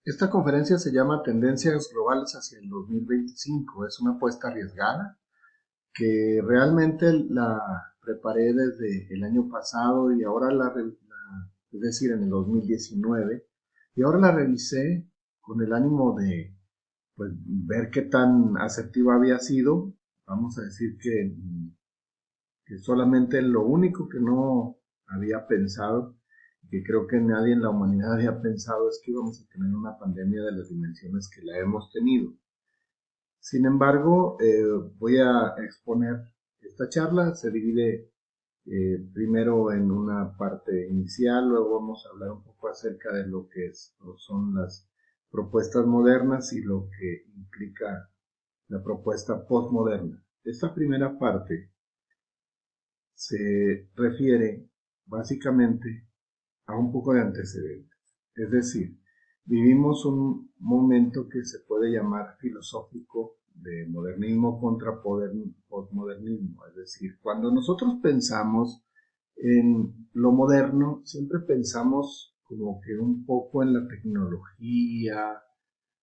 Esta conferencia se llama Tendencias Globales hacia el 2025. Es una apuesta arriesgada que realmente la preparé desde el año pasado y ahora es decir, en el 2019, y ahora la revisé con el ánimo de pues, ver qué tan asertiva había sido. Vamos a decir que solamente lo único que no había pensado, que creo que nadie en la humanidad había pensado, es que íbamos a tener una pandemia de las dimensiones que la hemos tenido. Sin embargo, voy a exponer esta charla. Se divide primero en una parte inicial, luego vamos a hablar un poco acerca de lo que son las propuestas modernas y lo que implica la propuesta postmoderna. Esta primera parte se refiere básicamente a un poco de antecedentes. Es decir, vivimos un momento que se puede llamar filosófico de modernismo contra postmodernismo. Es decir, cuando nosotros pensamos en lo moderno, siempre pensamos como que un poco en la tecnología,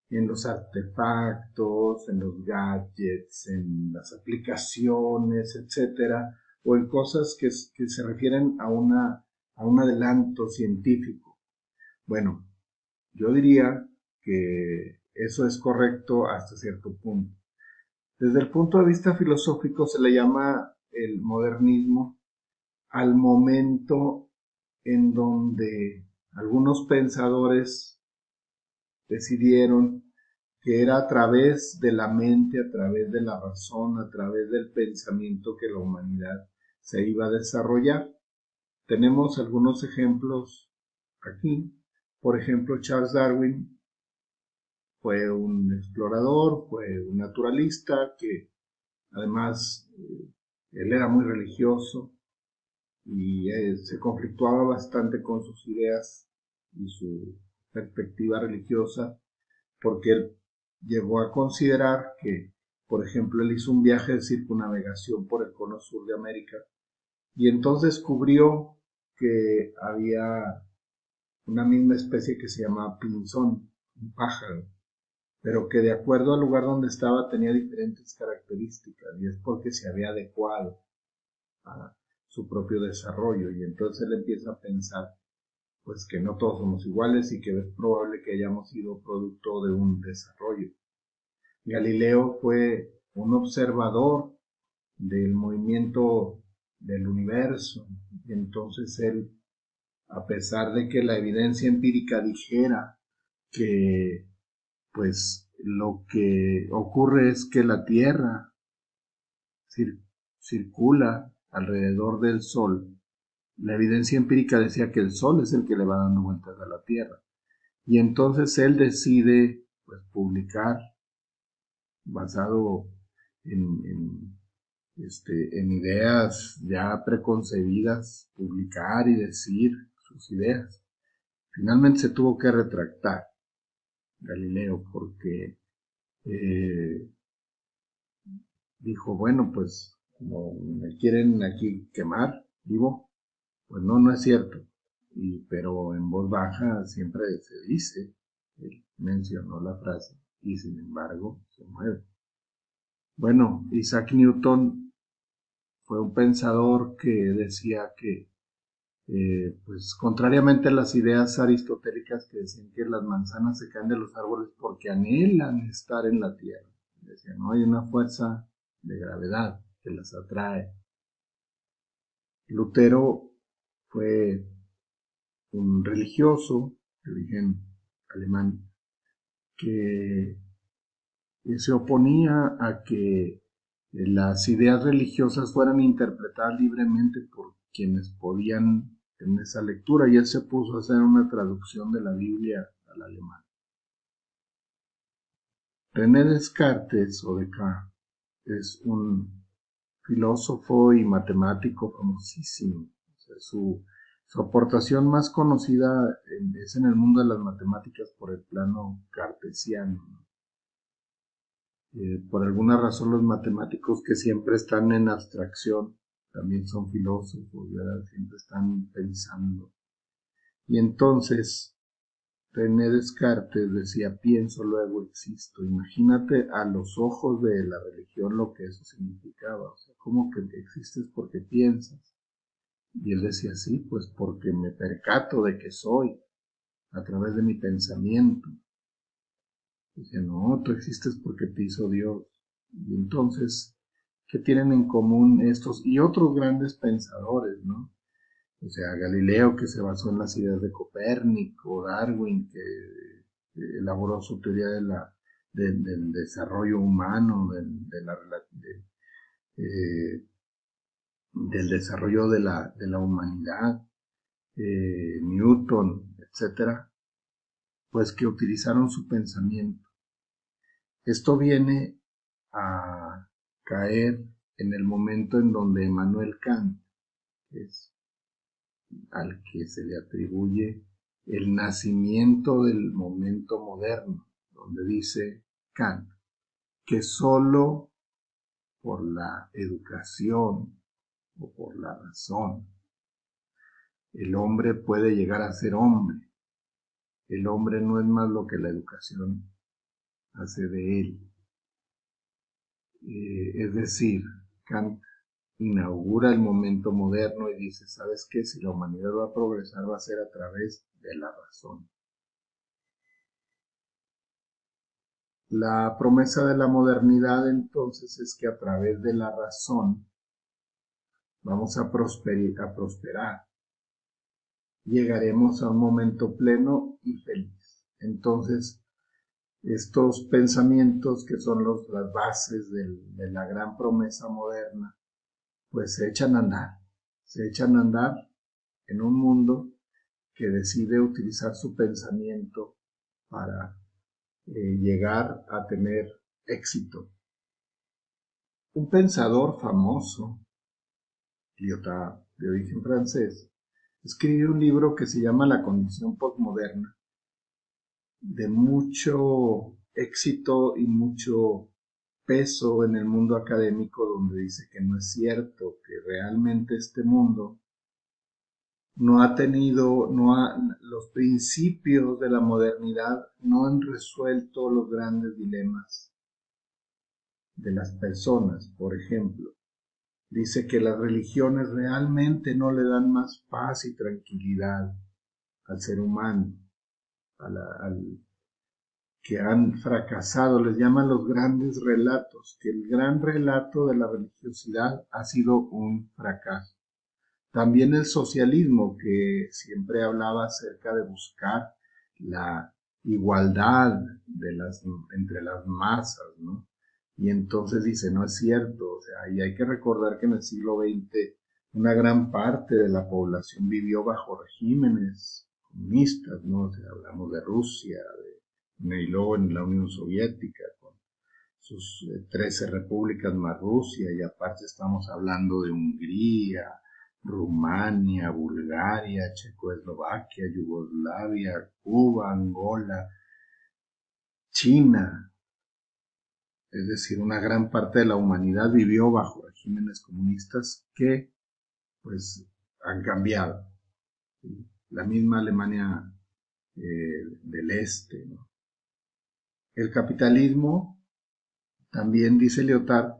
en los artefactos, en los gadgets, en las aplicaciones, etcétera, o en cosas que se refieren a un adelanto científico. Bueno, yo diría que eso es correcto hasta cierto punto. Desde el punto de vista filosófico se le llama el modernismo al momento en donde algunos pensadores decidieron que era a través de la mente, a través de la razón, a través del pensamiento que la humanidad se iba a desarrollar. Tenemos algunos ejemplos aquí. Por ejemplo, Charles Darwin fue un explorador, fue un naturalista que además él era muy religioso y se conflictuaba bastante con sus ideas y su perspectiva religiosa, porque él llegó a considerar que, por ejemplo, él hizo un viaje de circunnavegación por el cono sur de América y entonces descubrió que había una misma especie que se llamaba pinzón, un pájaro, pero que de acuerdo al lugar donde estaba tenía diferentes características y es porque se había adecuado a su propio desarrollo, y entonces él empieza a pensar pues que no todos somos iguales y que es probable que hayamos sido producto de un desarrollo. Galileo fue un observador del movimiento del universo, y entonces él, a pesar de que la evidencia empírica dijera que pues lo que ocurre es que la Tierra circula alrededor del Sol, la evidencia empírica decía que el Sol es el que le va dando vueltas a la Tierra. Y entonces él decide pues, publicar, basado en ideas ya preconcebidas, publicar y decir sus ideas. Finalmente se tuvo que retractar Galileo porque dijo, bueno, pues como me quieren aquí quemar vivo, pues no es cierto. Pero en voz baja siempre se dice, él mencionó la frase, y sin embargo se mueve. Bueno, Isaac Newton fue un pensador que decía que, pues contrariamente a las ideas aristotélicas que decían que las manzanas se caen de los árboles porque anhelan estar en la tierra. Decía, no hay una fuerza de gravedad que las atrae. Lutero fue un religioso de origen alemán que se oponía a que las ideas religiosas fueran interpretadas libremente por quienes podían tener esa lectura, y él se puso a hacer una traducción de la Biblia al alemán. René Descartes, o Descartes, es un filósofo y matemático famosísimo. O sea, su aportación más conocida es en el mundo de las matemáticas por el plano cartesiano, ¿no? Por alguna razón los matemáticos que siempre están en abstracción también son filósofos, ¿verdad? Siempre están pensando. Y entonces René Descartes decía, pienso, luego existo. Imagínate a los ojos de la religión lo que eso significaba. O sea, ¿cómo que existes porque piensas? Y él decía, sí, pues porque me percato de que soy a través de mi pensamiento. Dice, no, tú existes porque te hizo Dios. Y entonces, ¿qué tienen en común estos y otros grandes pensadores, no? O sea, Galileo, que se basó en las ideas de Copérnico, Darwin, que elaboró su teoría del desarrollo humano, eh, del desarrollo de la humanidad, Newton, etcétera, pues que utilizaron su pensamiento. Esto viene a caer en el momento en donde Emmanuel Kant, es al que se le atribuye el nacimiento del momento moderno, donde dice Kant que sólo por la educación o por la razón el hombre puede llegar a ser hombre. El hombre no es más lo que la educación hace de él. Es decir, Kant inaugura el momento moderno y dice, ¿sabes qué? Si la humanidad va a progresar va a ser a través de la razón. La promesa de la modernidad entonces es que a través de la razón vamos a prosperar. Llegaremos a un momento pleno y feliz. Entonces, estos pensamientos que son las bases de la gran promesa moderna, pues se echan a andar en un mundo que decide utilizar su pensamiento para llegar a tener éxito. Un pensador famoso, Lyotard, de origen francés, escribió un libro que se llama La condición postmoderna, de mucho éxito y mucho peso en el mundo académico, donde dice que no es cierto, que realmente este mundo no ha tenido, los principios de la modernidad no han resuelto los grandes dilemas de las personas. Por ejemplo, dice que las religiones realmente no le dan más paz y tranquilidad al ser humano, que han fracasado, les llaman los grandes relatos, que el gran relato de la religiosidad ha sido un fracaso. También el socialismo, que siempre hablaba acerca de buscar la igualdad entre las masas, ¿no? Y entonces dice, no es cierto, o sea, y hay que recordar que en el siglo XX una gran parte de la población vivió bajo regímenes comunistas, ¿no? O sea, hablamos de Rusia, y luego en la Unión Soviética, con sus 13 repúblicas más Rusia, y aparte estamos hablando de Hungría, Rumania, Bulgaria, Checoslovaquia, Yugoslavia, Cuba, Angola, China. Es decir, una gran parte de la humanidad vivió bajo regímenes comunistas que, pues, han cambiado. ¿Sí? La misma Alemania del Este, ¿no? El capitalismo, también dice Lyotard,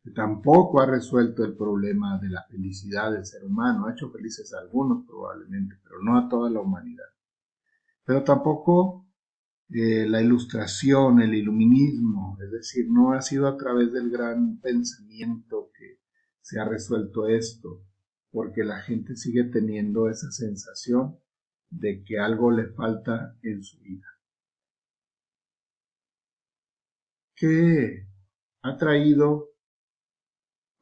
que tampoco ha resuelto el problema de la felicidad del ser humano. Ha hecho felices a algunos probablemente, pero no a toda la humanidad. Pero tampoco la ilustración, el iluminismo, es decir, no ha sido a través del gran pensamiento que se ha resuelto esto, porque la gente sigue teniendo esa sensación de que algo le falta en su vida. ¿Qué ha traído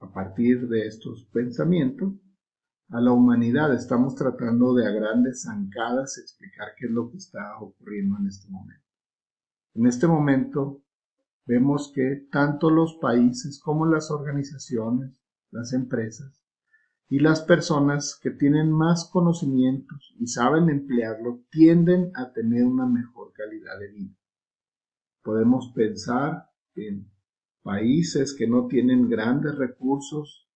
a partir de estos pensamientos a la humanidad? Estamos tratando de a grandes zancadas explicar qué es lo que está ocurriendo en este momento. En este momento vemos que tanto los países como las organizaciones, las empresas y las personas que tienen más conocimientos y saben emplearlo tienden a tener una mejor calidad de vida. Podemos pensar en países que no tienen grandes recursos,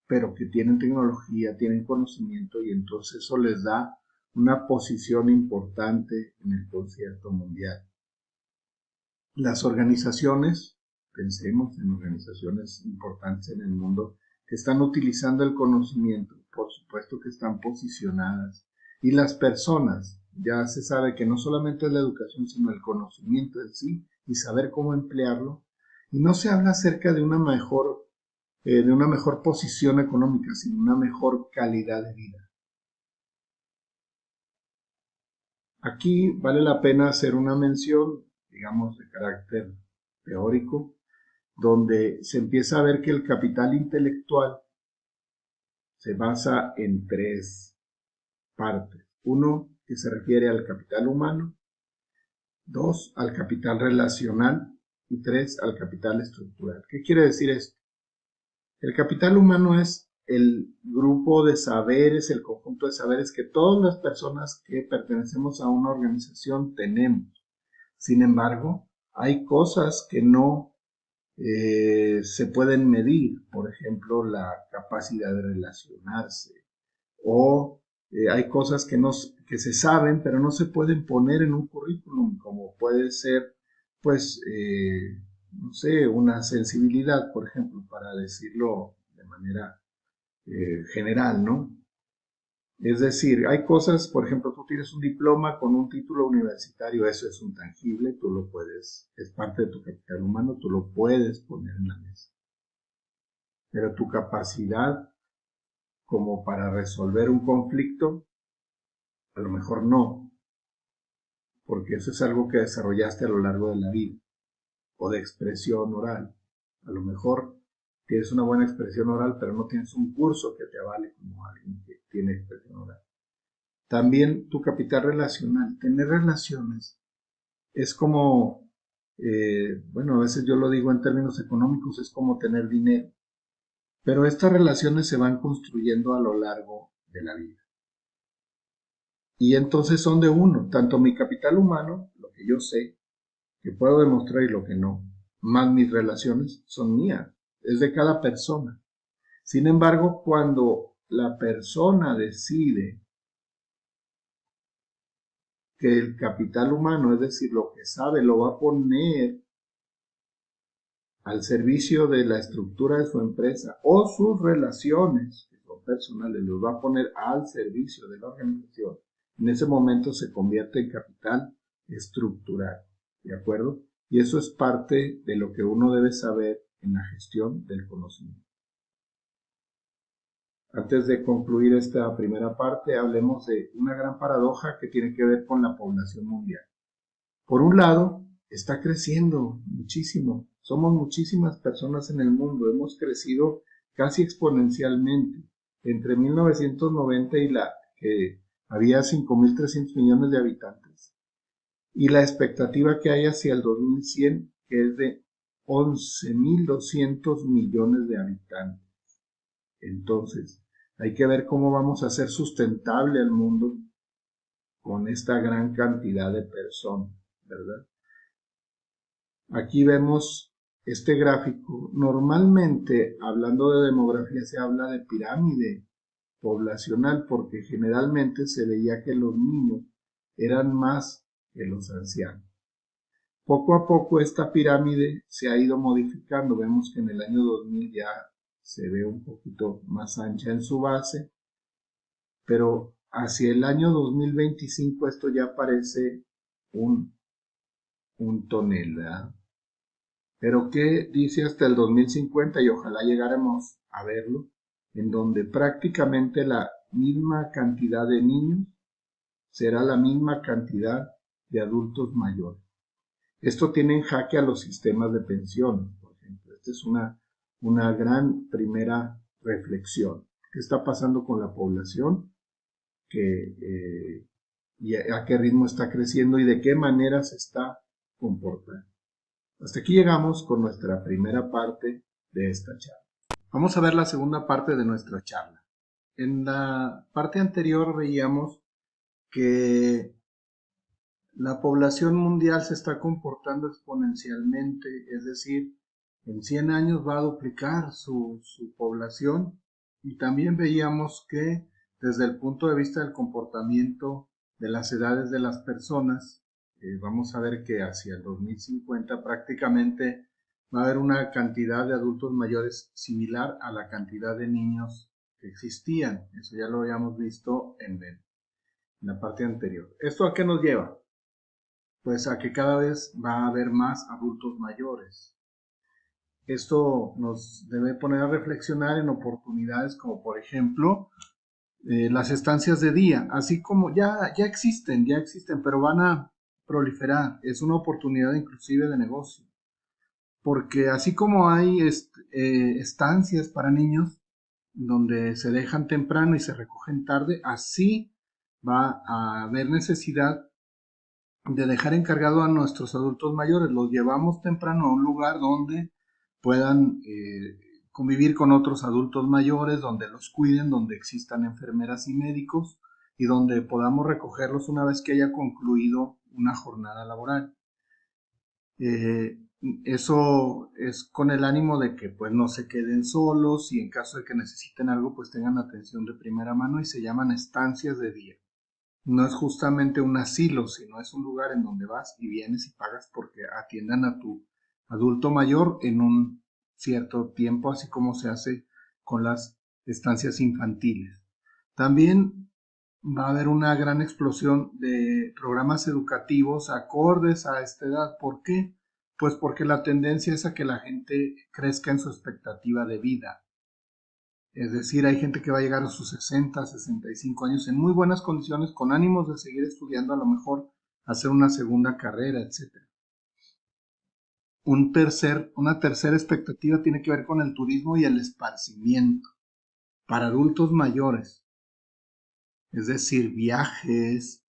pero que tienen tecnología, tienen conocimiento y entonces eso les da una posición importante en el concierto mundial. Las organizaciones, pensemos en organizaciones importantes en el mundo, que están utilizando el conocimiento, por supuesto que están posicionadas. Y las personas, ya se sabe que no solamente es la educación, sino el conocimiento en sí y saber cómo emplearlo. Y no se habla acerca de una mejor posición económica, sino una mejor calidad de vida. Aquí vale la pena hacer una mención, digamos, de carácter teórico, donde se empieza a ver que el capital intelectual se basa en tres partes. Uno, que se refiere al capital humano. Dos, al capital relacional. Y tres, al capital estructural. ¿Qué quiere decir esto? El capital humano es el grupo de saberes, el conjunto de saberes que todas las personas que pertenecemos a una organización tenemos. Sin embargo, hay cosas que no se pueden medir, por ejemplo, la capacidad de relacionarse, o hay cosas que se saben, pero no se pueden poner en un currículum, como puede ser, pues, no sé, una sensibilidad, por ejemplo, para decirlo de manera general, ¿no? Es decir, hay cosas, por ejemplo, tú tienes un diploma con un título universitario, eso es un tangible, tú lo puedes, es parte de tu capital humano, tú lo puedes poner en la mesa. Pero tu capacidad como para resolver un conflicto, a lo mejor no, porque eso es algo que desarrollaste a lo largo de la vida, o de expresión oral. A lo mejor tienes una buena expresión oral, pero no tienes un curso que te avale como alguien que tiene expresión oral. También tu capital relacional. Tener relaciones es como, bueno, a veces yo lo digo en términos económicos, es como tener dinero. Pero estas relaciones se van construyendo a lo largo de la vida. Y entonces son de uno, tanto mi capital humano, lo que yo sé, que puedo demostrar y lo que no, más mis relaciones son mías, es de cada persona. Sin embargo, cuando la persona decide que el capital humano, es decir, lo que sabe, lo va a poner al servicio de la estructura de su empresa o sus relaciones, que son personales, los va a poner al servicio de la organización, en ese momento se convierte en capital estructural, ¿de acuerdo? Y eso es parte de lo que uno debe saber en la gestión del conocimiento. Antes de concluir esta primera parte, hablemos de una gran paradoja que tiene que ver con la población mundial. Por un lado, está creciendo muchísimo. Somos muchísimas personas en el mundo. Hemos crecido casi exponencialmente. Entre 1990 y la que había 5.300 millones de habitantes. Y la expectativa que hay hacia el 2100, que es de 11.200 millones de habitantes. Entonces, hay que ver cómo vamos a hacer sustentable el mundo con esta gran cantidad de personas, ¿verdad? Aquí vemos este gráfico. Normalmente, hablando de demografía, se habla de pirámide poblacional porque generalmente se veía que los niños eran más que los ancianos. Poco a poco esta pirámide se ha ido modificando. Vemos que en el año 2000 ya se ve un poquito más ancha en su base, pero hacia el año 2025 esto ya parece un tonel, ¿verdad? Pero ¿qué dice hasta el 2050? Y ojalá llegáramos a verlo, en donde prácticamente la misma cantidad de niños será la misma cantidad de adultos mayores. Esto tiene en jaque a los sistemas de pensión, por ejemplo. Esta es una gran primera reflexión. ¿Qué está pasando con la población? Y a qué ritmo está creciendo y de qué manera se está comportando. Hasta aquí llegamos con nuestra primera parte de esta charla. Vamos a ver la segunda parte de nuestra charla. En la parte anterior veíamos que la población mundial se está comportando exponencialmente, es decir, en 100 años va a duplicar su población, y también veíamos que desde el punto de vista del comportamiento de las edades de las personas, vamos a ver que hacia el 2050 prácticamente va a haber una cantidad de adultos mayores similar a la cantidad de niños que existían. Eso ya lo habíamos visto en la parte anterior. ¿Esto a qué nos lleva? Pues a que cada vez va a haber más adultos mayores. Esto nos debe poner a reflexionar en oportunidades como por ejemplo las estancias de día, así como ya existen, pero van a proliferar. Es una oportunidad inclusive de negocio, porque así como hay estancias para niños donde se dejan temprano y se recogen tarde, así va a haber necesidad de dejar encargado a nuestros adultos mayores. Los llevamos temprano a un lugar donde puedan convivir con otros adultos mayores, donde los cuiden, donde existan enfermeras y médicos y donde podamos recogerlos una vez que haya concluido una jornada laboral. Eso es con el ánimo de que pues no se queden solos y en caso de que necesiten algo pues tengan atención de primera mano, y se llaman estancias de día. No es justamente un asilo, sino es un lugar en donde vas y vienes y pagas porque atiendan a tu adulto mayor en un cierto tiempo, así como se hace con las estancias infantiles. También va a haber una gran explosión de programas educativos acordes a esta edad. ¿Por qué? Pues porque la tendencia es a que la gente crezca en su expectativa de vida. Es decir, hay gente que va a llegar a sus 60, 65 años en muy buenas condiciones, con ánimos de seguir estudiando, a lo mejor hacer una segunda carrera, etc. Una tercera expectativa tiene que ver con el turismo y el esparcimiento para adultos mayores. Es decir, viajes,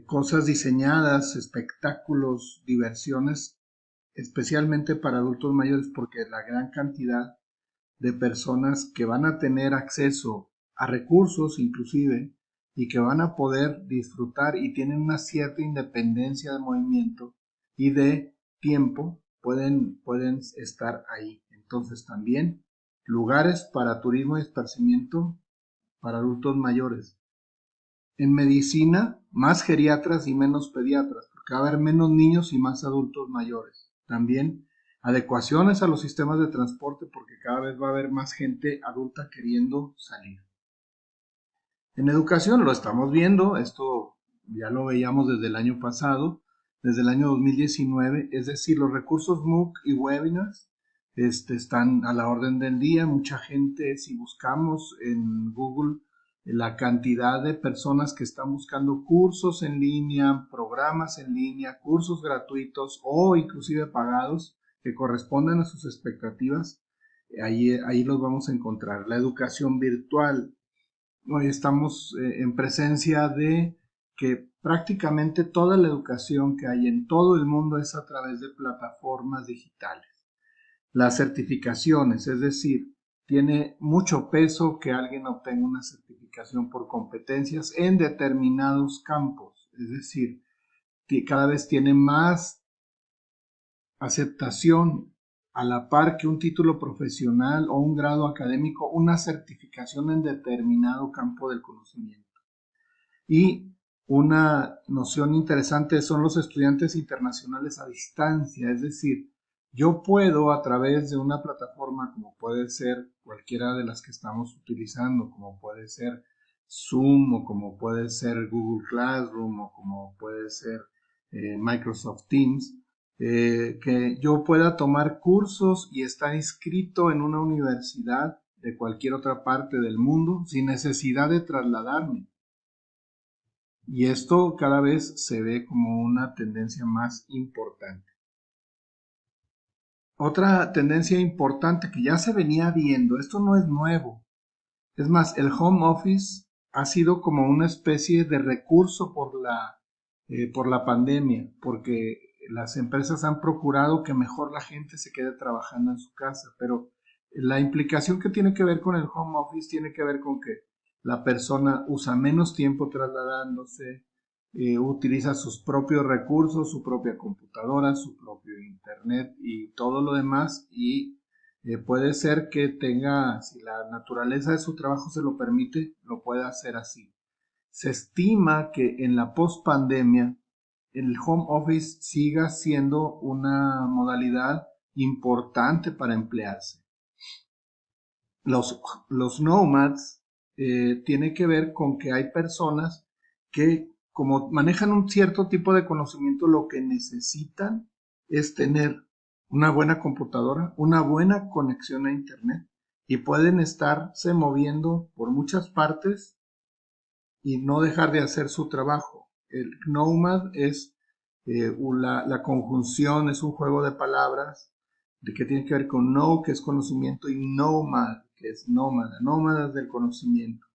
cosas diseñadas, espectáculos, diversiones, especialmente para adultos mayores, porque la gran cantidad de personas que van a tener acceso a recursos inclusive y que van a poder disfrutar y tienen una cierta independencia de movimiento y de tiempo, pueden estar ahí. Entonces también lugares para turismo y esparcimiento para adultos mayores. En medicina, más geriatras y menos pediatras, porque va a haber menos niños y más adultos mayores. También adecuaciones a los sistemas de transporte, porque cada vez va a haber más gente adulta queriendo salir. En educación lo estamos viendo, esto ya lo veíamos desde el año pasado, desde el año 2019, es decir, los recursos MOOC y webinars están a la orden del día. Mucha gente, si buscamos en Google la cantidad de personas que están buscando cursos en línea, programas en línea, cursos gratuitos o inclusive pagados que correspondan a sus expectativas, ahí los vamos a encontrar. La educación virtual. Hoy estamos en presencia de que prácticamente toda la educación que hay en todo el mundo es a través de plataformas digitales. Las certificaciones, es decir, tiene mucho peso que alguien obtenga una certificación por competencias en determinados campos, es decir, que cada vez tiene más aceptación a la par que un título profesional o un grado académico, una certificación en determinado campo del conocimiento. Y una noción interesante son los estudiantes internacionales a distancia, es decir, yo puedo a través de una plataforma como puede ser cualquiera de las que estamos utilizando, como puede ser Zoom o como puede ser Google Classroom o como puede ser Microsoft Teams, que yo pueda tomar cursos y estar inscrito en una universidad de cualquier otra parte del mundo sin necesidad de trasladarme. Y esto cada vez se ve como una tendencia más importante. Otra tendencia importante que ya se venía viendo, esto no es nuevo, es más, el home office ha sido como una especie de recurso por la pandemia, porque las empresas han procurado que mejor la gente se quede trabajando en su casa, pero la implicación que tiene que ver con el home office tiene que ver con que la persona usa menos tiempo trasladándose, utiliza sus propios recursos, su propia computadora, su propio internet y todo lo demás, y Puede ser que tenga, si la naturaleza de su trabajo se lo permite, lo pueda hacer así. Se estima que en la post-pandemia el home office siga siendo una modalidad importante para emplearse. Los nomads tiene que ver con que hay personas que, como manejan un cierto tipo de conocimiento, lo que necesitan es tener una buena computadora, una buena conexión a internet, y pueden estarse moviendo por muchas partes y no dejar de hacer su trabajo. El nomad es la conjunción, es un juego de palabras de que tiene que ver con know, que es conocimiento, y nomad, que es nómada, nómadas del conocimiento.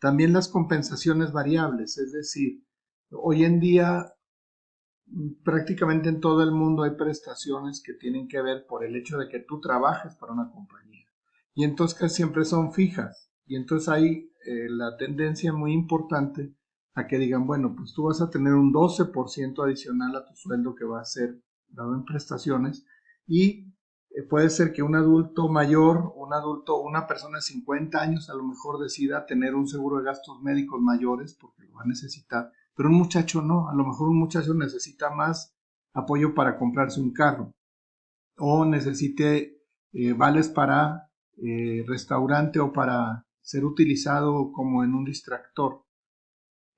También las compensaciones variables, es decir, hoy en día prácticamente en todo el mundo hay prestaciones que tienen que ver por el hecho de que tú trabajes para una compañía. Y entonces casi siempre son fijas. Y entonces hay la tendencia muy importante a que digan, bueno, pues tú vas a tener un 12% adicional a tu sueldo que va a ser dado en prestaciones, y puede ser que un adulto mayor, una persona de 50 años a lo mejor decida tener un seguro de gastos médicos mayores porque lo va a necesitar, pero un muchacho no. A lo mejor un muchacho necesita más apoyo para comprarse un carro, o necesite vales para restaurante, o para ser utilizado como en un distractor.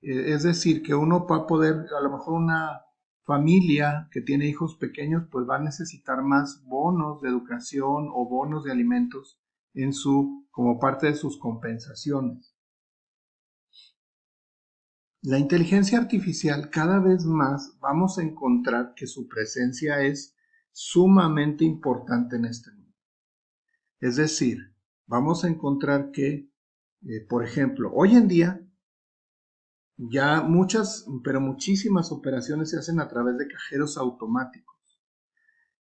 Es decir, que uno va a poder, a lo mejor una familia que tiene hijos pequeños, pues va a necesitar más bonos de educación o bonos de alimentos como parte de sus compensaciones. La inteligencia artificial, cada vez más vamos a encontrar que su presencia es sumamente importante en este mundo. Es decir, vamos a encontrar que, por ejemplo, hoy en día ya muchas, pero muchísimas operaciones se hacen a través de cajeros automáticos.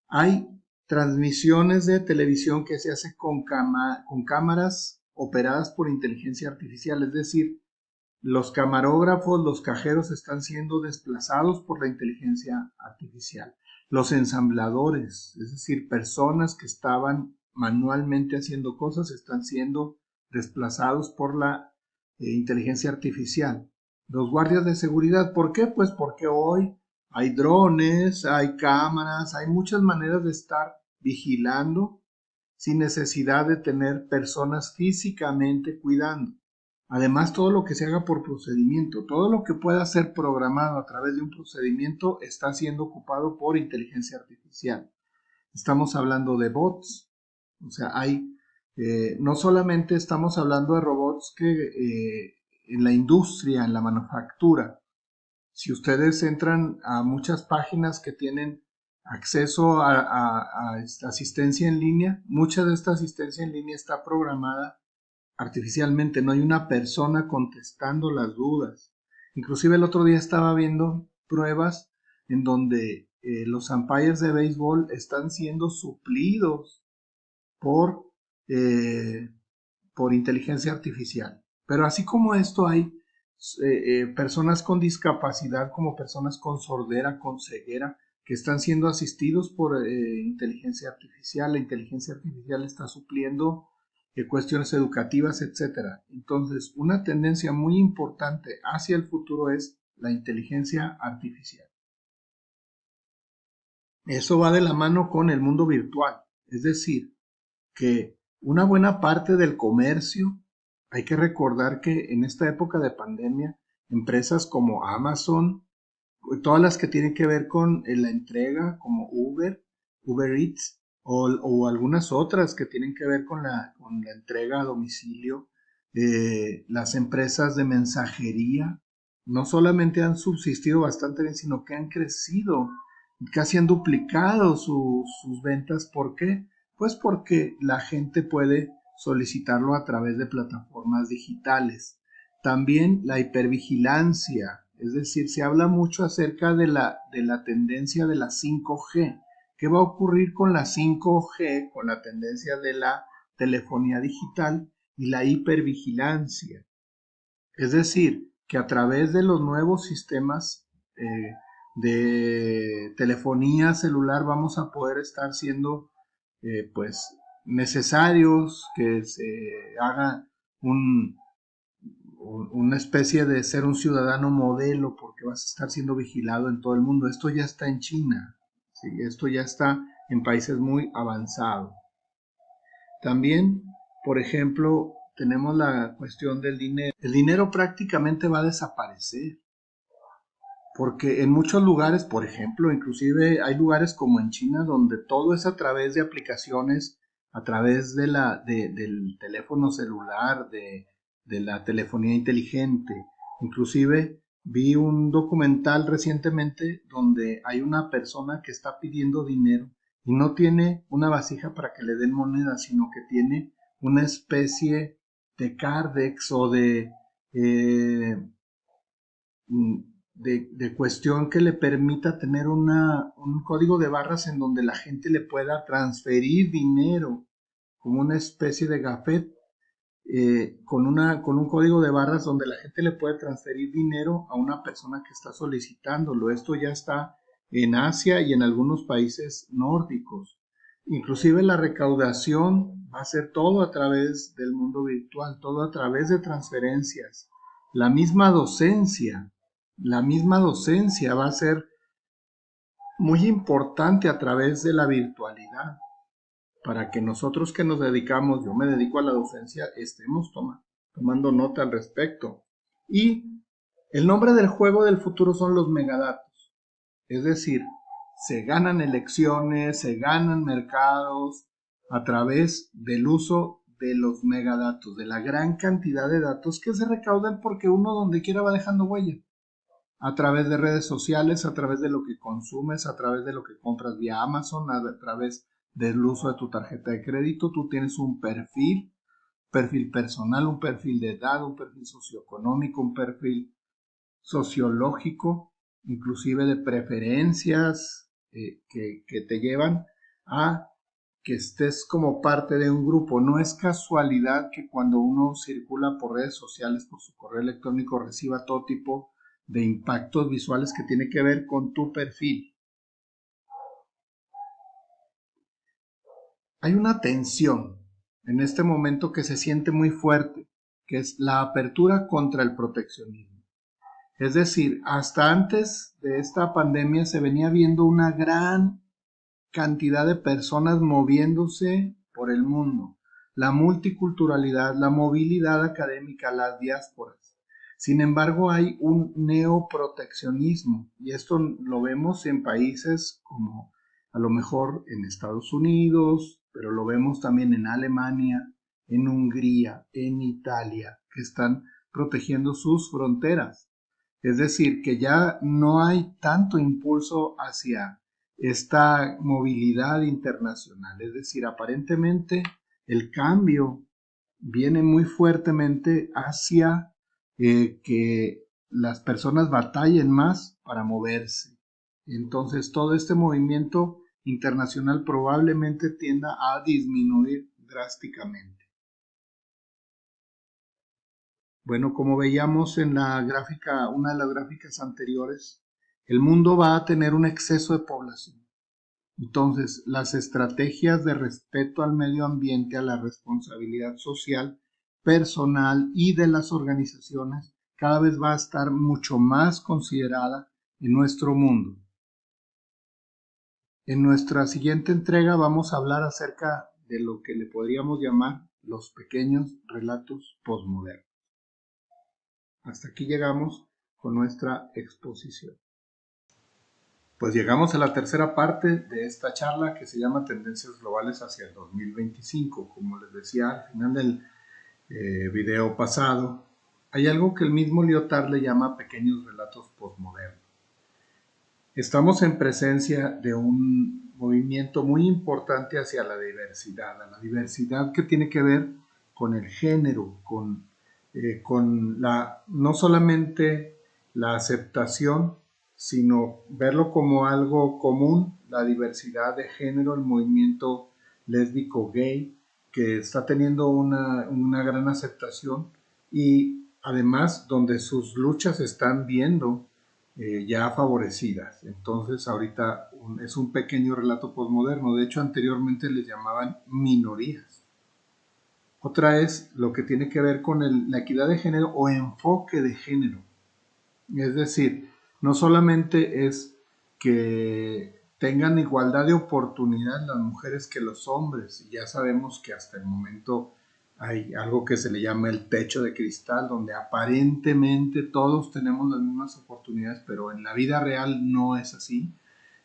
Hay transmisiones de televisión que se hacen con cámaras operadas por inteligencia artificial, es decir, los camarógrafos, los cajeros están siendo desplazados por la inteligencia artificial. Los ensambladores, es decir, personas que estaban manualmente haciendo cosas, están siendo desplazados por la inteligencia artificial. Los guardias de seguridad, ¿por qué? Pues porque hoy hay drones, hay cámaras, hay muchas maneras de estar vigilando sin necesidad de tener personas físicamente cuidando. Además, todo lo que se haga por procedimiento, todo lo que pueda ser programado a través de un procedimiento está siendo ocupado por inteligencia artificial. Estamos hablando de bots, o sea, no solamente estamos hablando de robots que en la industria, en la manufactura. Si ustedes entran a muchas páginas que tienen acceso a asistencia en línea, mucha de esta asistencia en línea está programada artificialmente, no hay una persona contestando las dudas. Inclusive el otro día estaba viendo pruebas en donde los umpires de béisbol están siendo suplidos por, eh, por inteligencia artificial. Pero así como esto hay personas con discapacidad, como personas con sordera, con ceguera, que están siendo asistidos por inteligencia artificial. La inteligencia artificial está supliendo cuestiones educativas, etcétera. Entonces, una tendencia muy importante hacia el futuro es la inteligencia artificial. Eso va de la mano con el mundo virtual, es decir, que una buena parte del comercio, hay que recordar que en esta época de pandemia, empresas como Amazon, todas las que tienen que ver con la entrega, como Uber Eats, o algunas otras que tienen que ver con la entrega a domicilio, las empresas de mensajería, no solamente han subsistido bastante bien, sino que han crecido, casi han duplicado sus ventas. ¿Por qué? Pues porque la gente puede solicitarlo a través de plataformas digitales. También la hipervigilancia, es decir, se habla mucho acerca de la tendencia de la 5G. ¿Qué va a ocurrir con la 5G, con la tendencia de la telefonía digital y la hipervigilancia? Es decir, que a través de los nuevos sistemas de telefonía celular vamos a poder estar siendo pues necesarios, que se haga una especie de ser un ciudadano modelo porque vas a estar siendo vigilado en todo el mundo. Esto ya está en China, ¿sí? Esto ya está en países muy avanzados. También, por ejemplo, tenemos la cuestión del dinero. El dinero prácticamente va a desaparecer porque en muchos lugares, por ejemplo, inclusive hay lugares como en China donde todo es a través de aplicaciones, a través del teléfono celular, de la telefonía inteligente. Inclusive vi un documental recientemente donde hay una persona que está pidiendo dinero y no tiene una vasija para que le den moneda, sino que tiene una especie de cardex o eh, de cuestión que le permita tener un código de barras en donde la gente le pueda transferir dinero, como una especie de gafet, con un código de barras donde la gente le puede transferir dinero a una persona que está solicitándolo. Esto ya está en Asia y en algunos países nórdicos. Inclusive la recaudación va a ser todo a través del mundo virtual, todo a través de transferencias. La misma docencia, la misma docencia va a ser muy importante a través de la virtualidad para que nosotros que nos dedicamos, yo me dedico a la docencia, estemos tomando nota al respecto. Y el nombre del juego del futuro son los megadatos. Es decir, se ganan elecciones, se ganan mercados a través del uso de los megadatos, de la gran cantidad de datos que se recaudan porque uno donde quiera va dejando huella. A través de redes sociales, a través de lo que consumes, a través de lo que compras vía Amazon, a través del uso de tu tarjeta de crédito, tú tienes un perfil personal, un perfil de edad, un perfil socioeconómico, un perfil sociológico, inclusive de preferencias que te llevan a que estés como parte de un grupo. No es casualidad que cuando uno circula por redes sociales, por su correo electrónico, reciba todo tipo de impactos visuales que tiene que ver con tu perfil. Hay una tensión en este momento que se siente muy fuerte, que es la apertura contra el proteccionismo. Es decir, hasta antes de esta pandemia se venía viendo una gran cantidad de personas moviéndose por el mundo, la multiculturalidad, la movilidad académica, las diásporas. Sin embargo, hay un neoproteccionismo y esto lo vemos en países como a lo mejor en Estados Unidos, pero lo vemos también en Alemania, en Hungría, en Italia, que están protegiendo sus fronteras. Es decir, que ya no hay tanto impulso hacia esta movilidad internacional. Es decir, aparentemente el cambio viene muy fuertemente hacia que las personas batallen más para moverse. Entonces, todo este movimiento internacional probablemente tienda a disminuir drásticamente. Bueno, como veíamos en la gráfica, una de las gráficas anteriores, el mundo va a tener un exceso de población. Entonces, las estrategias de respeto al medio ambiente, a la responsabilidad social, personal y de las organizaciones, cada vez va a estar mucho más considerada en nuestro mundo. En nuestra siguiente entrega vamos a hablar acerca de lo que le podríamos llamar los pequeños relatos postmodernos. Hasta aquí llegamos con nuestra exposición. Pues llegamos a la tercera parte de esta charla que se llama Tendencias Globales hacia el 2025. Como les decía al final del video pasado, hay algo que el mismo Lyotard le llama pequeños relatos postmodernos. Estamos en presencia de un movimiento muy importante hacia la diversidad que tiene que ver con el género, con no solamente la aceptación, sino verlo como algo común, la diversidad de género, el movimiento lésbico gay, que está teniendo una gran aceptación y además donde sus luchas están viendo ya favorecidas. Entonces ahorita es un pequeño relato posmoderno. De hecho, anteriormente les llamaban minorías. Otra es lo que tiene que ver con la equidad de género o enfoque de género. Es decir, no solamente es que tengan igualdad de oportunidad las mujeres que los hombres. Ya sabemos que hasta el momento hay algo que se le llama el techo de cristal, donde aparentemente todos tenemos las mismas oportunidades, pero en la vida real no es así.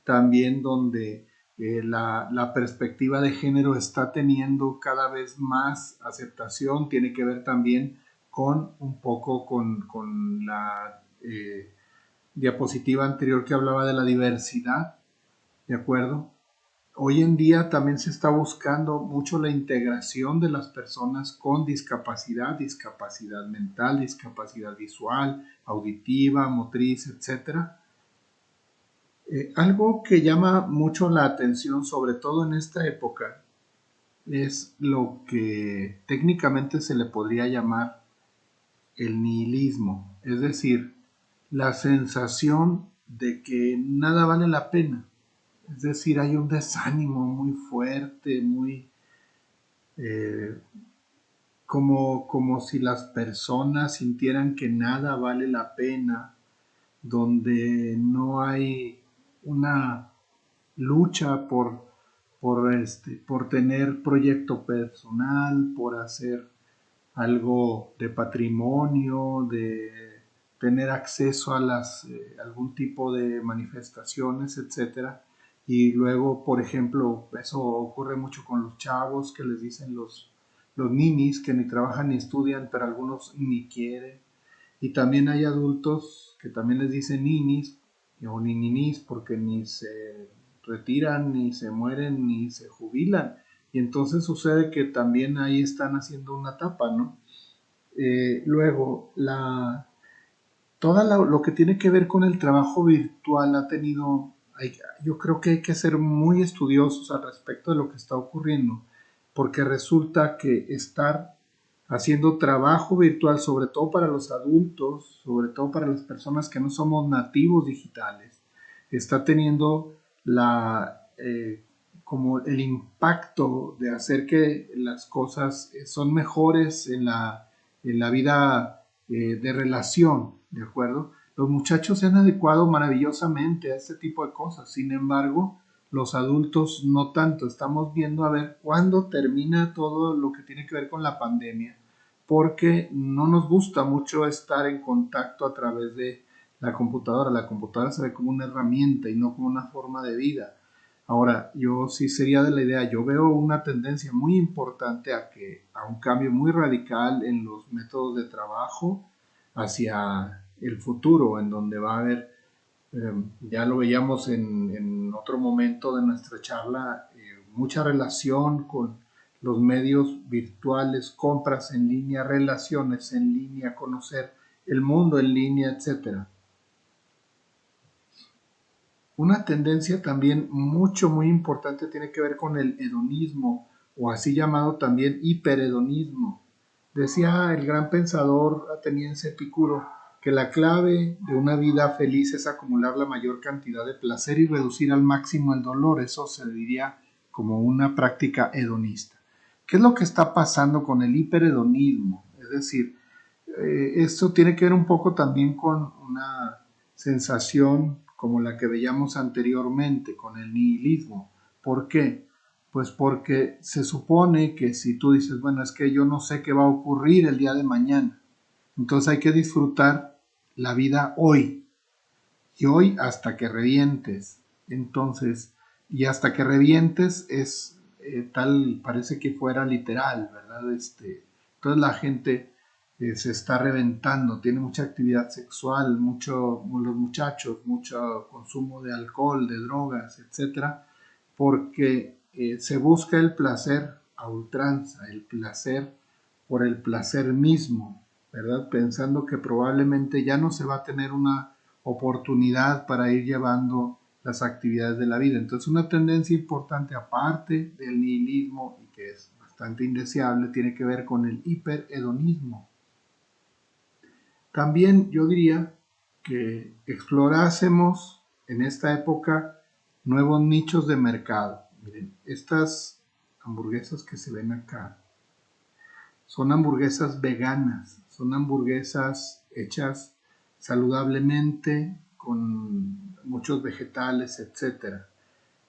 También donde la perspectiva de género está teniendo cada vez más aceptación, tiene que ver también con un poco con la diapositiva anterior que hablaba de la diversidad, ¿de acuerdo? Hoy en día también se está buscando mucho la integración de las personas con discapacidad, discapacidad mental, discapacidad visual, auditiva, motriz, etcétera. Algo que llama mucho la atención, sobre todo en esta época, es lo que técnicamente se le podría llamar el nihilismo, es decir, la sensación de que nada vale la pena. Es decir, hay un desánimo muy fuerte, muy eh, como si las personas sintieran que nada vale la pena, donde no hay una lucha por tener proyecto personal, por hacer algo de patrimonio, de tener acceso a algún tipo de manifestaciones, etcétera. Y luego, por ejemplo, eso ocurre mucho con los chavos que les dicen los ninis, que ni trabajan ni estudian, pero algunos ni quieren. Y también hay adultos que también les dicen ninis o ni ninis porque ni se retiran, ni se mueren, ni se jubilan. Y entonces sucede que también ahí están haciendo una tapa, ¿no? Luego, lo que tiene que ver con el trabajo virtual ha tenido, yo creo que hay que ser muy estudiosos al respecto de lo que está ocurriendo, porque resulta que estar haciendo trabajo virtual, sobre todo para los adultos, sobre todo para las personas que no somos nativos digitales, está teniendo como el impacto de hacer que las cosas son mejores en la vida de relación, ¿de acuerdo? Los muchachos se han adecuado maravillosamente a este tipo de cosas, sin embargo, los adultos no tanto. Estamos viendo a ver cuándo termina todo lo que tiene que ver con la pandemia, porque no nos gusta mucho estar en contacto a través de la computadora. La computadora se ve como una herramienta y no como una forma de vida. Ahora, yo sí sería de la idea, yo veo una tendencia muy importante a un cambio muy radical en los métodos de trabajo hacia el futuro, en donde va a haber, ya lo veíamos en otro momento de nuestra charla, mucha relación con los medios virtuales, compras en línea, relaciones en línea, conocer el mundo en línea, etcétera. Una tendencia también muy importante tiene que ver con el hedonismo, o así llamado también hiperhedonismo. Decía el gran pensador ateniense Epicuro que la clave de una vida feliz es acumular la mayor cantidad de placer y reducir al máximo el dolor. Eso se diría como una práctica hedonista. ¿Qué es lo que está pasando con el hiperhedonismo? Es decir, esto tiene que ver un poco también con una sensación como la que veíamos anteriormente, con el nihilismo. ¿Por qué? Pues porque se supone que si tú dices, bueno, es que yo no sé qué va a ocurrir el día de mañana, entonces hay que disfrutar la vida hoy, y hoy hasta que revientes. Entonces, y hasta que revientes es tal, parece que fuera literal, ¿verdad? Entonces la gente se está reventando, tiene mucha actividad sexual, los muchachos, mucho consumo de alcohol, de drogas, etcétera, porque se busca el placer a ultranza, el placer por el placer mismo, ¿verdad? Pensando que probablemente ya no se va a tener una oportunidad para ir llevando las actividades de la vida. Entonces una tendencia importante aparte del nihilismo y que es bastante indeseable tiene que ver con el hiperhedonismo. También yo diría que explorásemos en esta época nuevos nichos de mercado. Miren, estas hamburguesas que se ven acá son hamburguesas veganas, son hamburguesas hechas saludablemente con muchos vegetales, etcétera.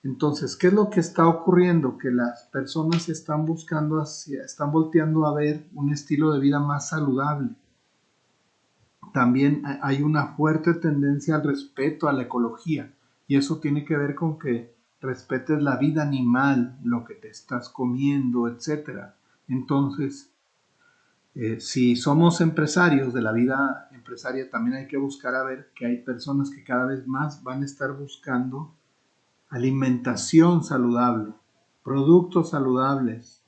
Entonces, ¿qué es lo que está ocurriendo? Que las personas están buscando están volteando a ver un estilo de vida más saludable. También hay una fuerte tendencia al respeto a la ecología, y eso tiene que ver con que respetes la vida animal, lo que te estás comiendo, etcétera. Entonces, si somos empresarios de la vida empresaria, también hay que buscar a ver que hay personas que cada vez más van a estar buscando alimentación saludable, productos saludables,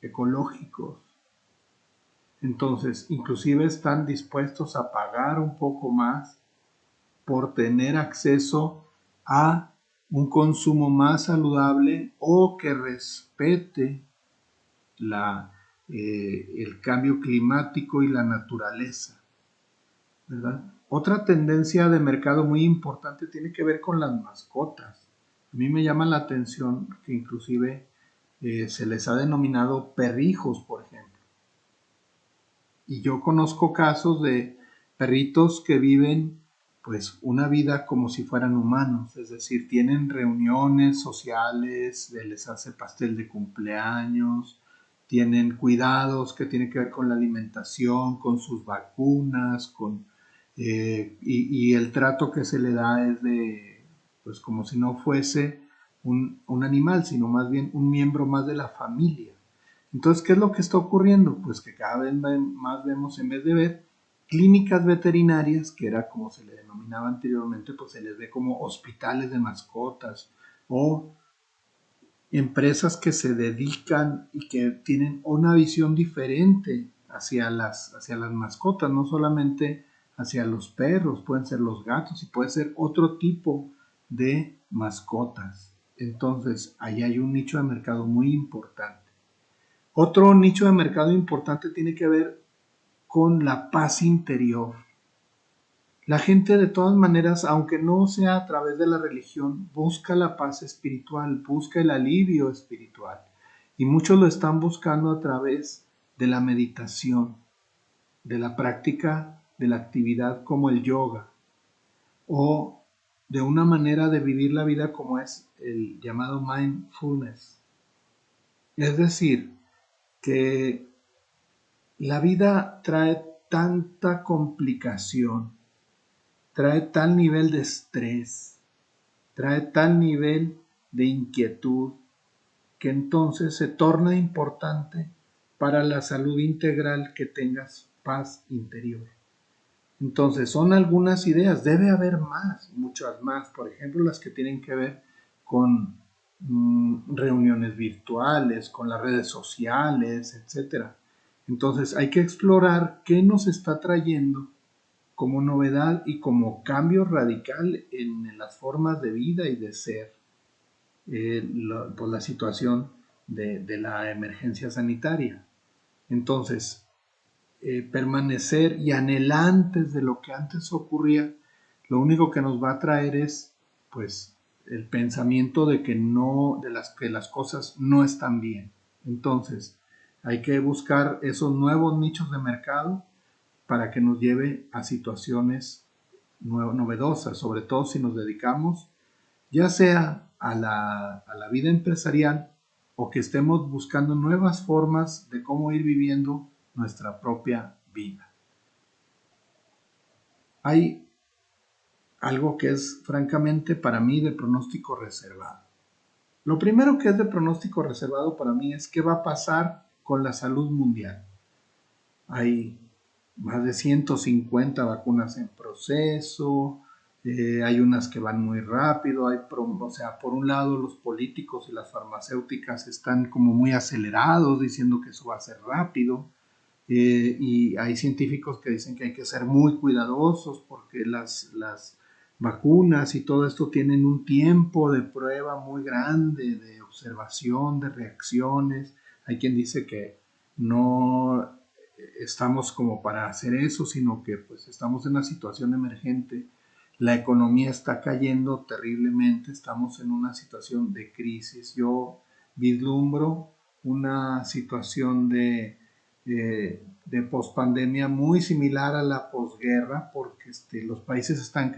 ecológicos. Entonces, inclusive están dispuestos a pagar un poco más por tener acceso a un consumo más saludable o que respete el cambio climático y la naturaleza, ¿verdad? Otra tendencia de mercado muy importante tiene que ver con las mascotas. A mí me llama la atención que inclusive se les ha denominado perrijos, por ejemplo. Y yo conozco casos de perritos que viven pues una vida como si fueran humanos, es decir, tienen reuniones sociales, les hace pastel de cumpleaños, tienen cuidados que tienen que ver con la alimentación, con sus vacunas, y el trato que se le da es de, pues como si no fuese un animal, sino más bien un miembro más de la familia. Entonces, ¿qué es lo que está ocurriendo? Pues que cada vez más vemos, en vez de ver clínicas veterinarias, que era como se le denominaba anteriormente, pues se les ve como hospitales de mascotas o empresas que se dedican y que tienen una visión diferente hacia las mascotas, no solamente hacia los perros, pueden ser los gatos y puede ser otro tipo de mascotas. Entonces, ahí hay un nicho de mercado muy importante. Otro nicho de mercado importante tiene que ver con la paz interior. La gente de todas maneras, aunque no sea a través de la religión, busca la paz espiritual, busca el alivio espiritual. Y muchos lo están buscando a través de la meditación, de la práctica de la actividad como el yoga, o de una manera de vivir la vida como es el llamado mindfulness. Es decir, que la vida trae tanta complicación, trae tal nivel de estrés, trae tal nivel de inquietud, que entonces se torna importante para la salud integral que tengas paz interior. Entonces son algunas ideas, debe haber más, muchas más, por ejemplo las que tienen que ver con reuniones virtuales, con las redes sociales, etcétera. Entonces hay que explorar qué nos está trayendo como novedad y como cambio radical en las formas de vida y de ser por la situación de la emergencia sanitaria. Entonces, permanecer y anhelantes de lo que antes ocurría, lo único que nos va a traer es, pues, el pensamiento de que que las cosas no están bien. Entonces, hay que buscar esos nuevos nichos de mercado para que nos lleve a situaciones novedosas, sobre todo si nos dedicamos ya sea a la vida empresarial o que estemos buscando nuevas formas de cómo ir viviendo nuestra propia vida. Hay algo que es francamente para mí de pronóstico reservado. Lo primero que es de pronóstico reservado para mí es qué va a pasar con la salud mundial. Hay más de 150 vacunas en proceso, hay unas que van muy rápido, o sea, por un lado los políticos y las farmacéuticas están como muy acelerados diciendo que eso va a ser rápido, y hay científicos que dicen que hay que ser muy cuidadosos porque las vacunas y todo esto tienen un tiempo de prueba muy grande, de observación, de reacciones. Hay quien dice que no estamos como para hacer eso, sino que pues estamos en una situación emergente, la economía está cayendo terriblemente, estamos en una situación de crisis. Yo vislumbro una situación de pospandemia muy similar a la posguerra, porque los países están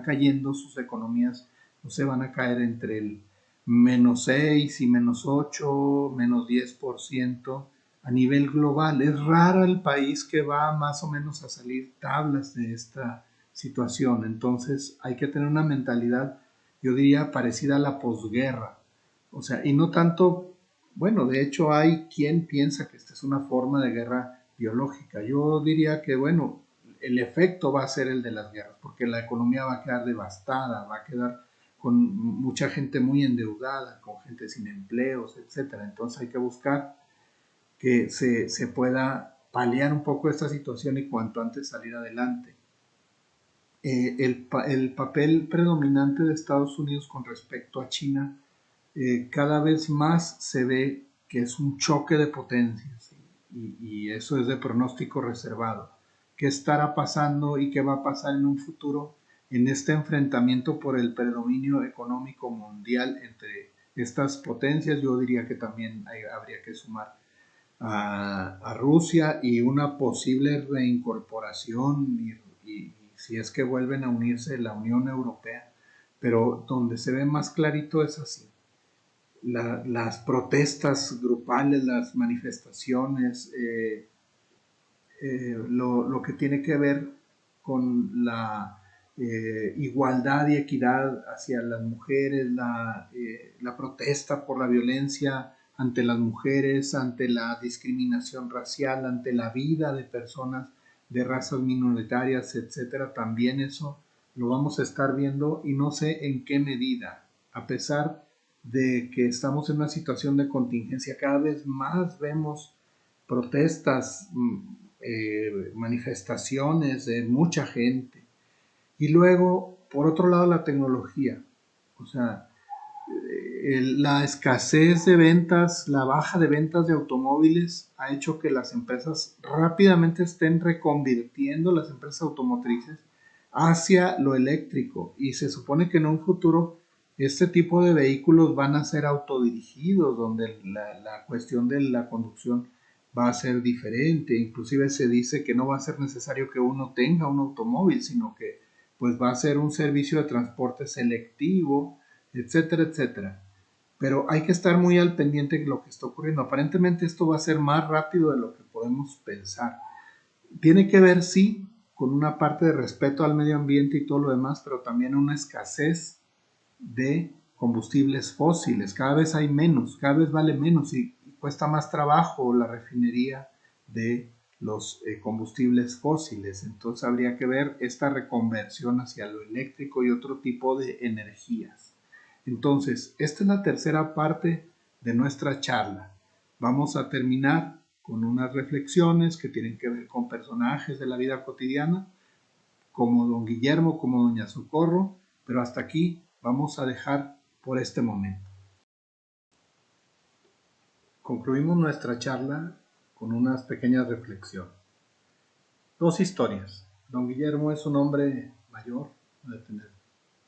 cayendo, sus economías no se van a caer entre el -6 y -8, -10% a nivel global. Es raro el país que va más o menos a salir tablas de esta situación. Entonces hay que tener una mentalidad, yo diría, parecida a la posguerra. O sea, y no tanto, bueno, de hecho hay quien piensa que esta es una forma de guerra biológica. Yo diría que, bueno, el efecto va a ser el de las guerras, porque la economía va a quedar devastada, va a quedar con mucha gente muy endeudada, con gente sin empleos, etcétera. Entonces hay que buscar que se pueda paliar un poco esta situación y cuanto antes salir adelante. El papel predominante de Estados Unidos con respecto a China cada vez más se ve que es un choque de potencias y eso es de pronóstico reservado. ¿Qué estará pasando y qué va a pasar en un futuro en este enfrentamiento por el predominio económico mundial entre estas potencias? Yo diría que también habría que sumar a Rusia y una posible reincorporación y si es que vuelven a unirse la Unión Europea, pero donde se ve más clarito es así. Las protestas grupales, las manifestaciones, lo que tiene que ver con la igualdad y equidad hacia las mujeres, la protesta por la violencia ante las mujeres, ante la discriminación racial, ante la vida de personas de razas minoritarias, etcétera. También eso lo vamos a estar viendo y no sé en qué medida, a pesar de que estamos en una situación de contingencia, cada vez más vemos protestas, manifestaciones de mucha gente. Y luego, por otro lado, la tecnología. O sea, la escasez de ventas, la baja de ventas de automóviles ha hecho que las empresas rápidamente estén reconvirtiendo las empresas automotrices hacia lo eléctrico y se supone que en un futuro este tipo de vehículos van a ser autodirigidos, donde la cuestión de la conducción va a ser diferente. Inclusive se dice que no va a ser necesario que uno tenga un automóvil, sino que pues va a ser un servicio de transporte selectivo, etcétera, etcétera. Pero hay que estar muy al pendiente de lo que está ocurriendo. Aparentemente esto va a ser más rápido de lo que podemos pensar. Tiene que ver, sí, con una parte de respeto al medio ambiente y todo lo demás, pero también una escasez de combustibles fósiles. Cada vez hay menos, cada vez vale menos y cuesta más trabajo la refinería de los combustibles fósiles. Entonces habría que ver esta reconversión hacia lo eléctrico y otro tipo de energías. Entonces, esta es la tercera parte de nuestra charla. Vamos a terminar con unas reflexiones que tienen que ver con personajes de la vida cotidiana, como don Guillermo, como doña Socorro, pero hasta aquí vamos a dejar por este momento. Concluimos nuestra charla con unas pequeñas reflexiones. Dos historias. Don Guillermo es un hombre mayor, debe tener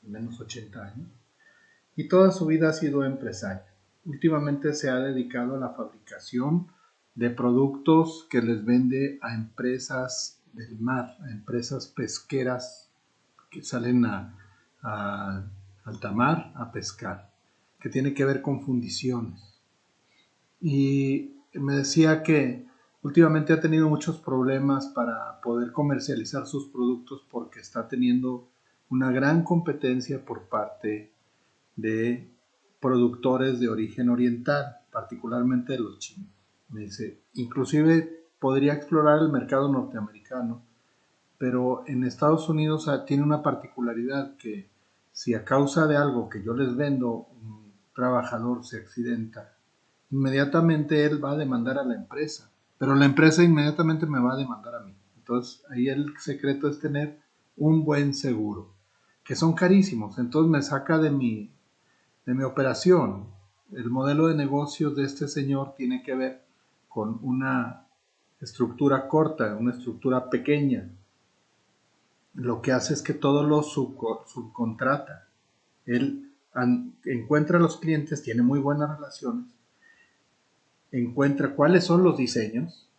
menos 80 años, y toda su vida ha sido empresario. Últimamente se ha dedicado a la fabricación de productos que les vende a empresas del mar, a empresas pesqueras que salen a alta mar a pescar, que tiene que ver con fundiciones. Y me decía que últimamente ha tenido muchos problemas para poder comercializar sus productos porque está teniendo una gran competencia por parte de productores de origen oriental, particularmente de los chinos. Me dice, inclusive podría explorar el mercado norteamericano, pero en Estados Unidos tiene una particularidad que si a causa de algo que yo les vendo un trabajador se accidenta, inmediatamente él va a demandar a la empresa, pero la empresa inmediatamente me va a demandar a mí. Entonces ahí el secreto es tener un buen seguro, que son carísimos, entonces me saca de mi operación. El modelo de negocios de este señor tiene que ver con una estructura corta, una estructura pequeña. Lo que hace es que todo lo subcontrata. Él encuentra a los clientes, tiene muy buenas relaciones, encuentra cuáles son los diseños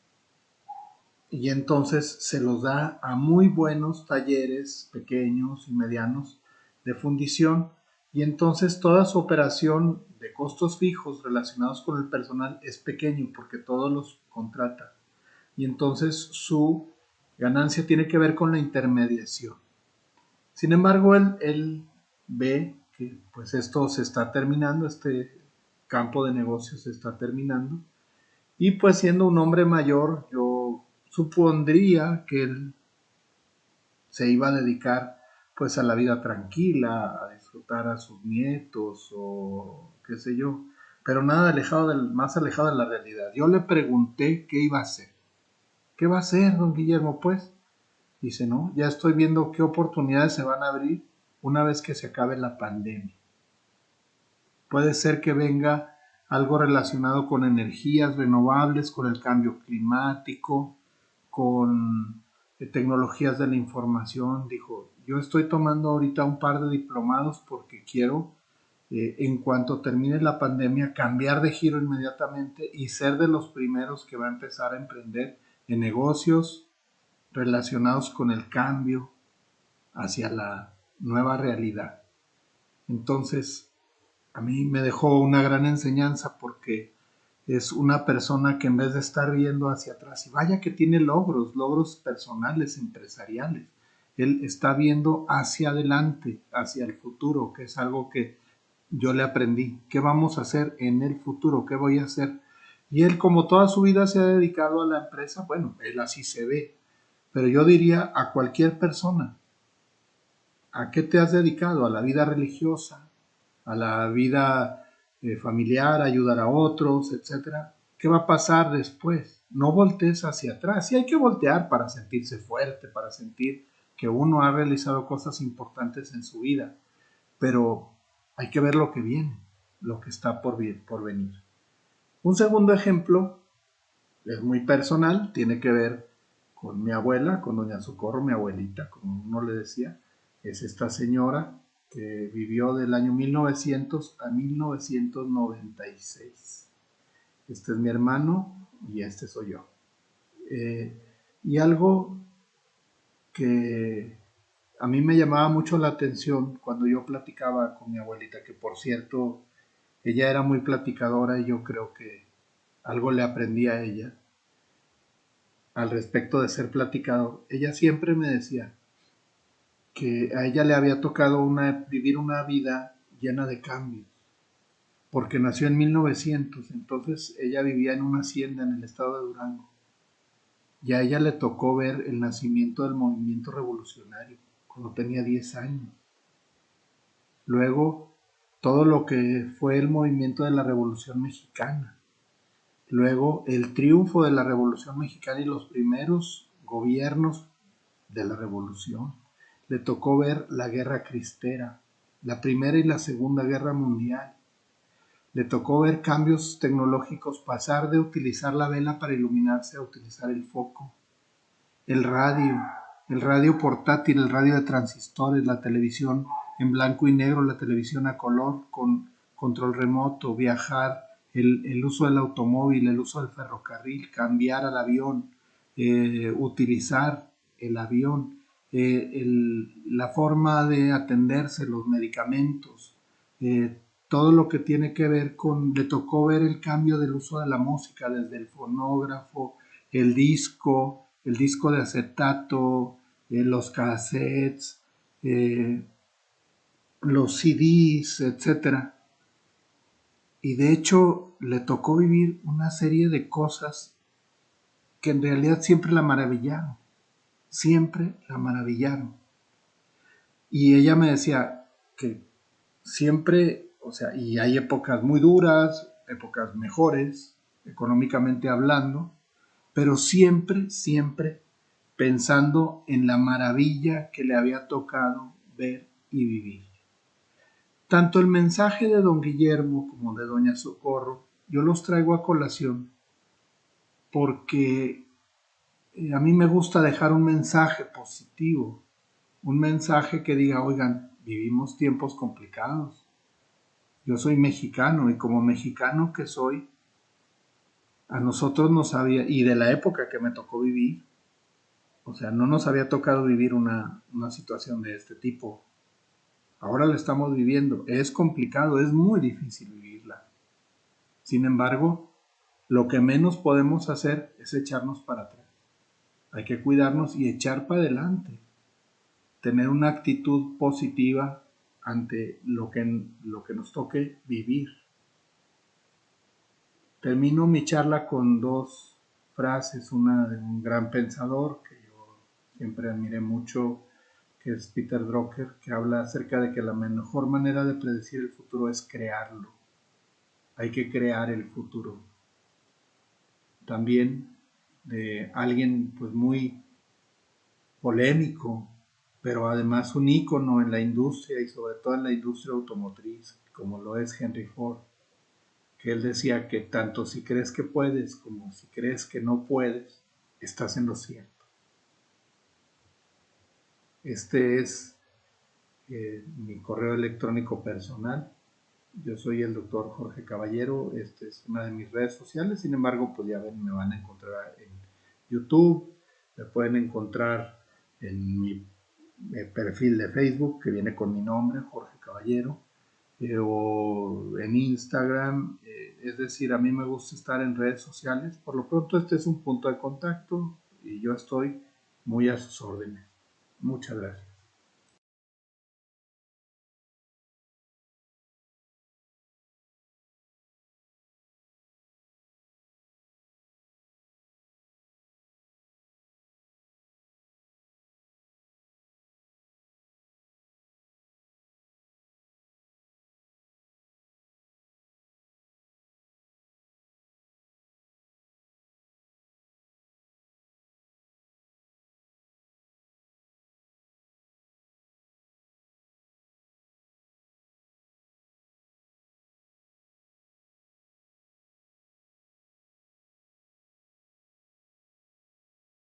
y entonces se los da a muy buenos talleres pequeños y medianos de fundición, y entonces toda su operación de costos fijos relacionados con el personal es pequeño porque todos los contrata, y entonces su ganancia tiene que ver con la intermediación. Sin embargo, él ve que pues esto se está terminando, este campo de negocios se está terminando, y pues siendo un hombre mayor, yo supondría que él se iba a dedicar pues a la vida tranquila, a disfrutar a sus nietos o qué sé yo, pero nada más alejado de la realidad. Yo le pregunté qué iba a hacer. ¿Qué va a hacer, don Guillermo? Pues dice, no, ya estoy viendo qué oportunidades se van a abrir una vez que se acabe la pandemia. Puede ser que venga algo relacionado con energías renovables, con el cambio climático, con tecnologías de la información. Dijo, yo estoy tomando ahorita un par de diplomados porque quiero, en cuanto termine la pandemia, cambiar de giro inmediatamente y ser de los primeros que va a empezar a emprender en negocios relacionados con el cambio hacia la nueva realidad. Entonces, a mí me dejó una gran enseñanza porque es una persona que en vez de estar viendo hacia atrás, y vaya que tiene logros personales, empresariales, él está viendo hacia adelante, hacia el futuro, que es algo que yo le aprendí. ¿Qué vamos a hacer en el futuro? ¿Qué voy a hacer? Y él, como toda su vida se ha dedicado a la empresa, bueno, él así se ve, pero yo diría a cualquier persona, ¿a qué te has dedicado? ¿A la vida religiosa? ¿A la vida familiar? ¿A ayudar a otros? Etcétera. ¿Qué va a pasar después? No voltees hacia atrás. Sí hay que voltear para sentirse fuerte, para sentir que uno ha realizado cosas importantes en su vida, pero hay que ver lo que viene, lo que está por venir. Un segundo ejemplo es muy personal, tiene que ver con mi abuela, con doña Socorro, mi abuelita, como uno le decía. Es esta señora que vivió del año 1900 a 1996. Este es mi hermano y este soy yo. Eh, y algo que a mí me llamaba mucho la atención cuando yo platicaba con mi abuelita, que por cierto, ella era muy platicadora y yo creo que algo le aprendí a ella al respecto de ser platicador. Ella siempre me decía que a ella le había tocado vivir una vida llena de cambios, porque nació en 1900, entonces ella vivía en una hacienda en el estado de Durango, y a ella le tocó ver el nacimiento del movimiento revolucionario cuando tenía 10 años. Luego, todo lo que fue el movimiento de la Revolución Mexicana. Luego, el triunfo de la Revolución Mexicana y los primeros gobiernos de la Revolución. Le tocó ver la Guerra Cristera, la Primera y la Segunda Guerra Mundial. Le tocó ver cambios tecnológicos, pasar de utilizar la vela para iluminarse a utilizar el foco. El radio portátil, el radio de transistores, la televisión en blanco y negro, la televisión a color con control remoto, viajar, el uso del automóvil, el uso del ferrocarril, cambiar al avión, utilizar el avión, la forma de atenderse, los medicamentos, todo lo que tiene que ver con, le tocó ver el cambio del uso de la música, desde el fonógrafo, el disco de acetato, los cassettes, los CDs, etcétera. Y de hecho le tocó vivir una serie de cosas que en realidad siempre la maravillaron, siempre la maravillaron. Y ella me decía que siempre, o sea, y hay épocas muy duras, épocas mejores, económicamente hablando, pero siempre, siempre pensando en la maravilla que le había tocado ver y vivir. Tanto el mensaje de don Guillermo como de doña Socorro, yo los traigo a colación porque a mí me gusta dejar un mensaje positivo, un mensaje que diga, oigan, vivimos tiempos complicados. Yo soy mexicano y como mexicano que soy, a nosotros nos había, y de la época que me tocó vivir, o sea, no nos había tocado vivir una situación de este tipo. Ahora la estamos viviendo. Es complicado, es muy difícil vivirla. Sin embargo, lo que menos podemos hacer es echarnos para atrás. Hay que cuidarnos y echar para adelante. Tener una actitud positiva ante lo que nos toque vivir. Termino mi charla con dos frases, una de un gran pensador que yo siempre admiré mucho, que es Peter Drucker, que habla acerca de que la mejor manera de predecir el futuro es crearlo. Hay que crear el futuro. También de alguien pues muy polémico, pero además un ícono en la industria y sobre todo en la industria automotriz, como lo es Henry Ford, que él decía que tanto si crees que puedes como si crees que no puedes, estás en lo cierto. Este es mi correo electrónico personal. Yo soy el doctor Jorge Caballero. Esta es una de mis redes sociales. Sin embargo, pues ya ven, me van a encontrar en YouTube. Me pueden encontrar en mi perfil de Facebook que viene con mi nombre, Jorge Caballero. O en Instagram. Es decir, a mí me gusta estar en redes sociales. Por lo pronto, este es un punto de contacto y yo estoy muy a sus órdenes. Muchas gracias.